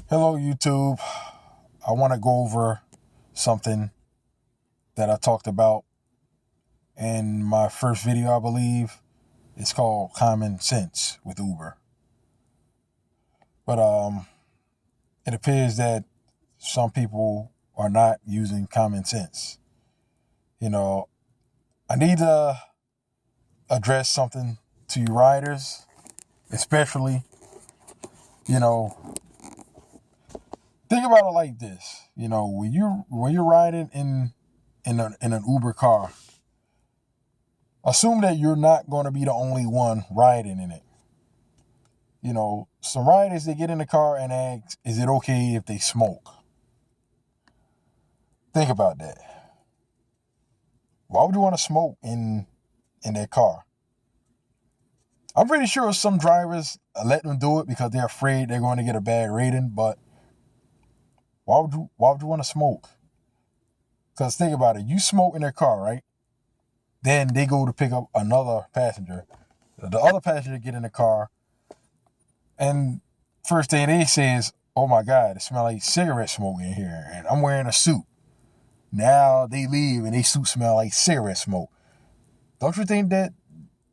Hello, YouTube. I want to go over something that I talked about in my first video, I believe. It's called Common Sense with Uber. But it appears that some people are not using common sense. You know, I need to address something to you riders, especially, you know, think about it like this. When you're riding in an Uber car, assume that you're not going to be the only one riding in it. Some riders, they get in the car and ask, is it okay if they smoke? Think about that. Why would you want to smoke in their car? I'm pretty sure some drivers let them do it because they're afraid they're going to get a bad rating, but why would you want to smoke? Because think about it. You smoke in their car, right? Then they go to pick up another passenger. The other passenger get in the car, and first thing they say is, oh my God, it smells like cigarette smoke in here, and I'm wearing a suit. Now they leave and they suit smell like cigarette smoke. Don't you think that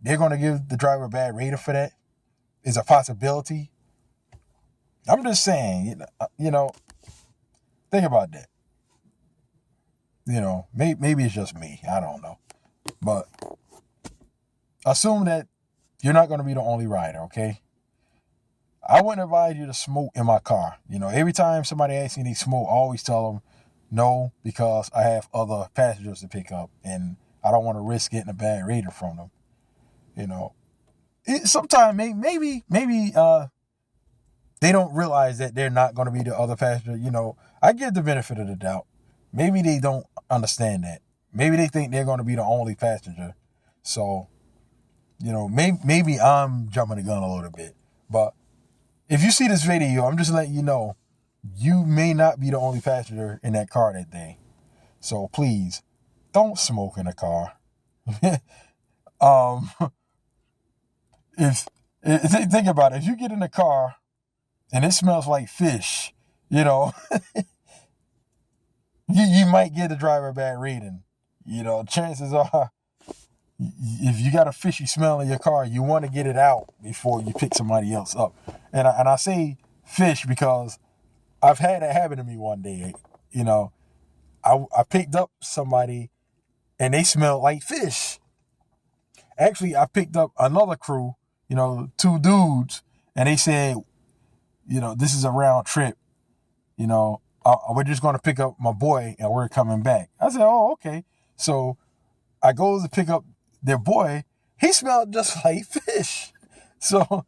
they're going to give the driver a bad rating for that? Is a possibility. I'm just saying, think about that. Maybe it's just me. I don't know. But assume that you're not going to be the only rider, okay? I wouldn't advise you to smoke in my car. Every time somebody asks me to smoke, I always tell them no, because I have other passengers to pick up and I don't want to risk getting a bad rating from them. Sometimes maybe they don't realize that they're not going to be the other passenger. I give the benefit of the doubt. Maybe they don't understand that. Maybe they think they're going to be the only passenger. So, maybe I'm jumping the gun a little bit. But if you see this video, I'm just letting you know, you may not be the only passenger in that car that day. So please, don't smoke in a car. um, think about it. If you get in a car and it smells like fish, you might get the driver a bad rating. Chances are, if you got a fishy smell in your car, you want to get it out before you pick somebody else up. And I say fish because I've had that happen to me one day. I picked up somebody and they smelled like fish. Actually, I picked up another crew, two dudes, and they said, this is a round trip. We're just going to pick up my boy and we're coming back. I said, oh, okay. So I go to pick up their boy. He smelled just like fish. So,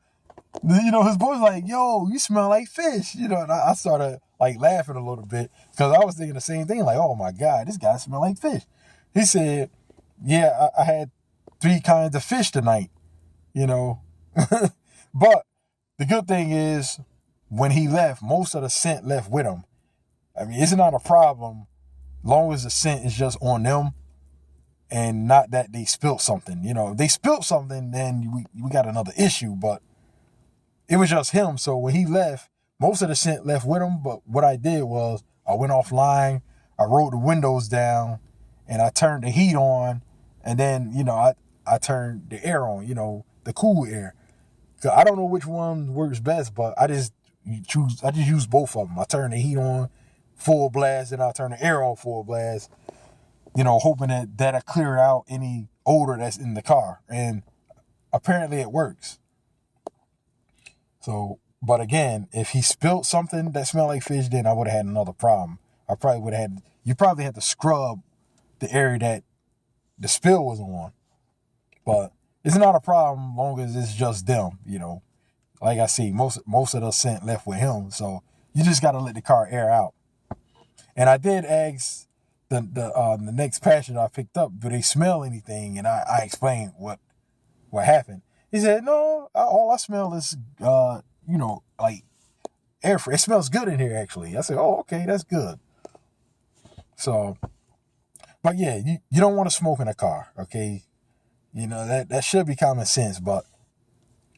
his boy's like, yo, you smell like fish. And I started like laughing a little bit because I was thinking the same thing. Like, oh my God, this guy smell like fish. He said, yeah, I had 3 kinds of fish tonight, But the good thing is when he left, most of the scent left with him. I mean, it's not a problem long as the scent is just on them and not that they spilt something. If they spilt something, then we got another issue, but it was just him. So when he left, most of the scent left with him. But what I did was I went offline, I rolled the windows down, and I turned the heat on, and then, I turned the air on, the cool air. So I don't know which one works best, but I just use both of them. I turn the heat on full blast, and I turn the air on full blast, hoping that'll clear out any odor that's in the car. And apparently it works. So, but again, if he spilled something that smelled like fish, then I would have had another problem. You probably had to scrub the area that the spill was on. But it's not a problem long as it's just them, Like I see, most of the scent left with him. So you just got to let the car air out. And I did ask the next passenger I picked up, do they smell anything? And I explained what happened. He said, no, all I smell is, like air. It smells good in here, actually. I said, oh, okay, that's good. So, but yeah, you don't want to smoke in a car, okay? That should be common sense, but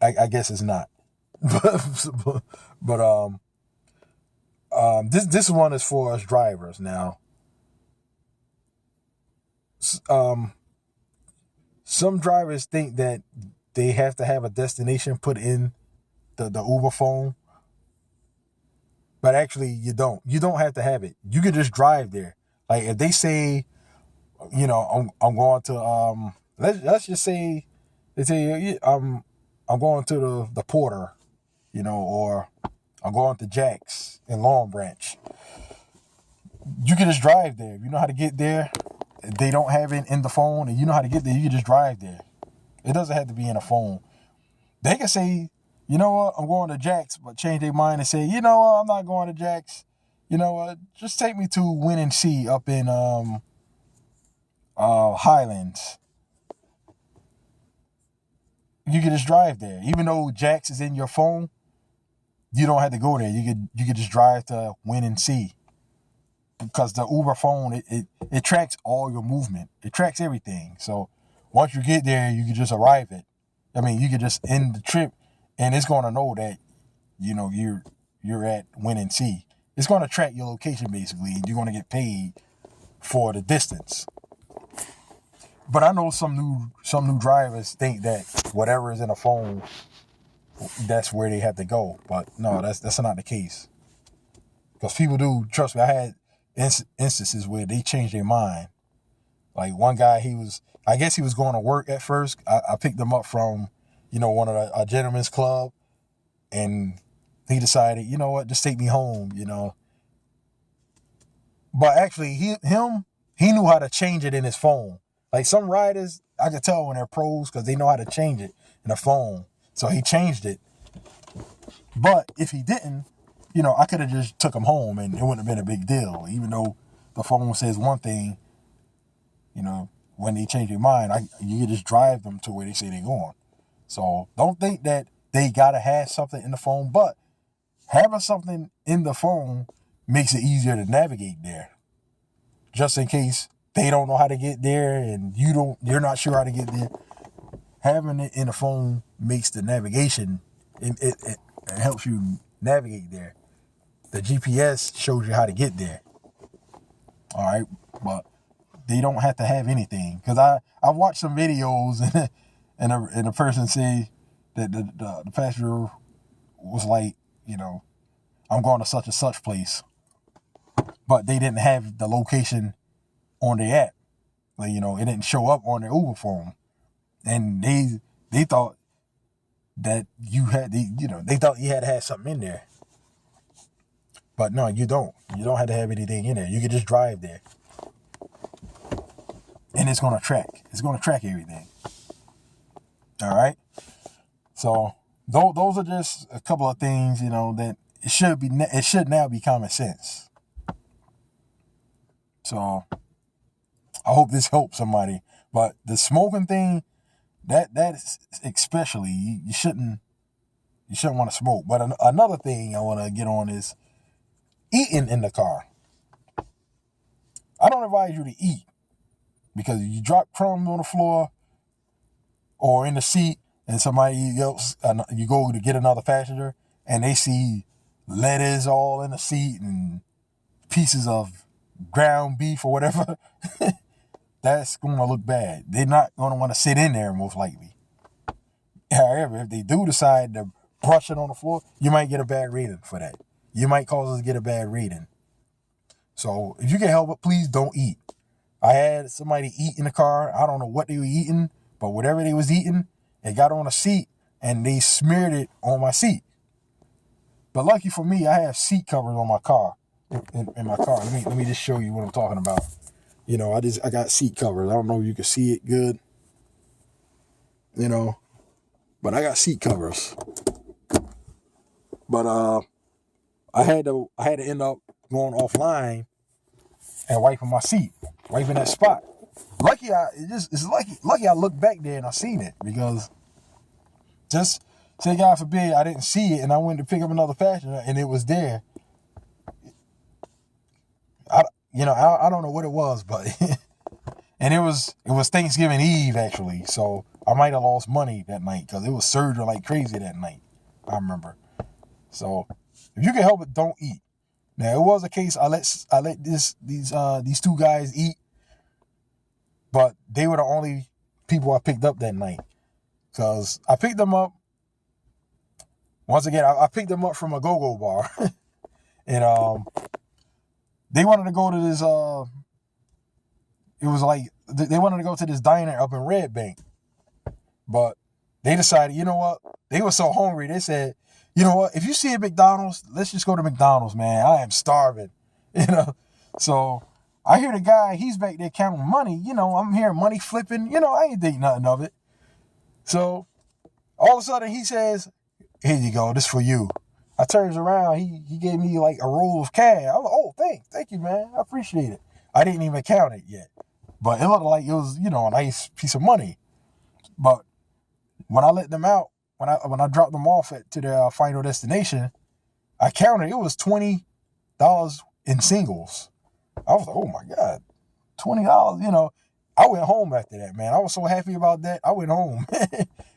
I guess it's not. but This one is for us drivers now. Um, some drivers think that they have to have a destination put in the Uber phone, but actually you don't. You don't have to have it. You can just drive there. Like if they say, I'm going to let's just say they say I'm going to the Porter, or I'm going to Jack's in Long Branch. You can just drive there. If you know how to get there, if they don't have it in the phone and you know how to get there, you can just drive there. It doesn't have to be in a phone. They can say, you know what, I'm going to Jack's, but change their mind and say, you know what, I'm not going to Jack's. You know what, just take me to Win and See up in Highlands. You can just drive there. Even though Jack's is in your phone, you don't have to go there. You could just drive to Win and See. Because the Uber phone, it tracks all your movement. It tracks everything. So once you get there, you can just arrive at. You can just end the trip, and it's going to know that, you're at Win and See. It's going to track your location basically, and you're going to get paid for the distance. But I know some new drivers think that whatever is in a phone, that's where they have to go. But no, that's not the case. Because people do, trust me, I had instances where they changed their mind. Like one guy, I guess he was going to work at first. I picked him up from, one of a gentleman's club, and he decided, you know what, just take me home, But actually, he knew how to change it in his phone. Like some riders, I could tell when they're pros because they know how to change it in a phone. So he changed it. But if he didn't, I could have just took him home and it wouldn't have been a big deal. Even though the phone says one thing, when they change their mind, you can just drive them to where they say they're going. So don't think that they got to have something in the phone, but having something in the phone makes it easier to navigate there. Just in case they don't know how to get there and you're not sure how to get there. Having it in the phone makes the navigation, it helps you navigate there. The GPS shows you how to get there. All right, but they don't have to have anything. Because I've watched some videos and a person say that the passenger was like, I'm going to such and such place. But they didn't have the location on their app. Like, it didn't show up on their Uber phone. And they thought that they thought you had to have something in there. But no, you don't. You don't have to have anything in there. You can just drive there. And it's going to track. It's going to track everything. All right? So those are just a couple of things, that it should now be common sense. So I hope this helps somebody. But the smoking thing, that is especially, you shouldn't want to smoke. But another thing I want to get on is eating in the car. I don't advise you to eat because you drop crumbs on the floor or in the seat and somebody else, you go to get another passenger and they see lettuce all in the seat and pieces of ground beef or whatever, that's going to look bad. They're not going to want to sit in there most likely. However, if they do decide to brush it on the floor, you might get a bad rating for that. You might cause us to get a bad rating. So if you can help it, please don't eat. I had somebody eat in the car. I don't know what they were eating, but whatever they was eating, it got on a seat and they smeared it on my seat. But lucky for me, I have seat covers on my car. In my car. Let me just show you what I'm talking about. I got seat covers. I don't know if you can see it good. But I got seat covers. But I had to end up going offline and wiping my seat, wiping that spot. Lucky I looked back there and I seen it, because just say God forbid I didn't see it and I went to pick up another passenger and it was there. I don't know what it was, but and it was Thanksgiving Eve actually, so I might have lost money that night because it was surging like crazy that night. I remember. So if you can help it, don't eat. Now it was a case I let these two guys eat, but they were the only people I picked up that night. Cause I picked them up. Once again, I picked them up from a go-go bar, and they wanted to go to this. It was like they wanted to go to this diner up in Red Bank, but they decided, you know what? They were so hungry. They said, you know what? If you see a McDonald's, let's just go to McDonald's, man. I am starving, you know. So I hear the guy. He's back there counting money. You know, I'm hearing money flipping. You know, I ain't think nothing of it. So all of a sudden he says, "Here you go. This for you." I turns around. He gave me like a roll of cash. I was like, "Oh, thank you, man. I appreciate it." I didn't even count it yet, but it looked like it was, you know, a nice piece of money. But when I let them out, when I dropped them off to their final destination, I counted. It was $20 in singles. I was like, "Oh my God, $20!" You know, I went home after that, man. I was so happy about that. I went home,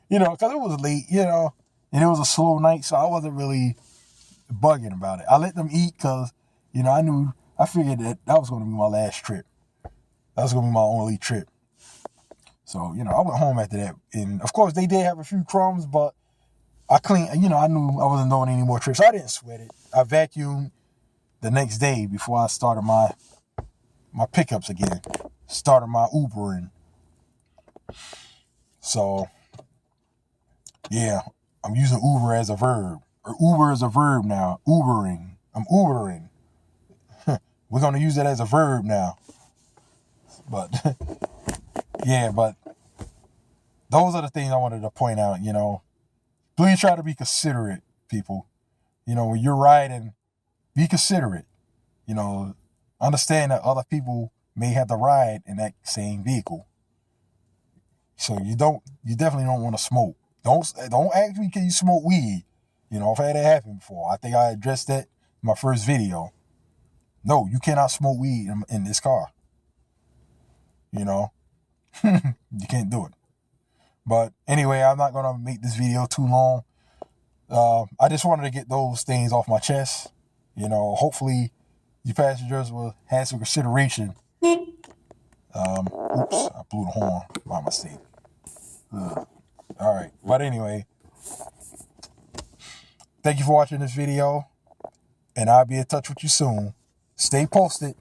you know, because it was late, you know, and it was a slow night, so I wasn't really bugging about it. I let them eat because, you know, I figured that was going to be my last trip. That was going to be my only trip. So, you know, I went home after that. And, of course, they did have a few crumbs, but I cleaned, you know, I knew I wasn't doing any more trips. So I didn't sweat it. I vacuumed the next day before I started my pickups again. Started my Ubering. So, yeah, I'm using Uber as a verb. Or Uber is a verb now. Ubering. I'm Ubering. We're going to use that as a verb now. But, yeah, but those are the things I wanted to point out, you know. Please try to be considerate, people. You know, when you're riding, be considerate. You know, understand that other people may have to ride in that same vehicle. So you definitely don't want to smoke. Don't ask me, can you smoke weed? You know, I've had that happen before. I think I addressed that in my first video. No, you cannot smoke weed in this car. You know, you can't do it. But anyway, I'm not going to make this video too long. I just wanted to get those things off my chest. You know, hopefully you passengers will have some consideration. Oops, I blew the horn by mistake. All right. But anyway, thank you for watching this video, and I'll be in touch with you soon. Stay posted.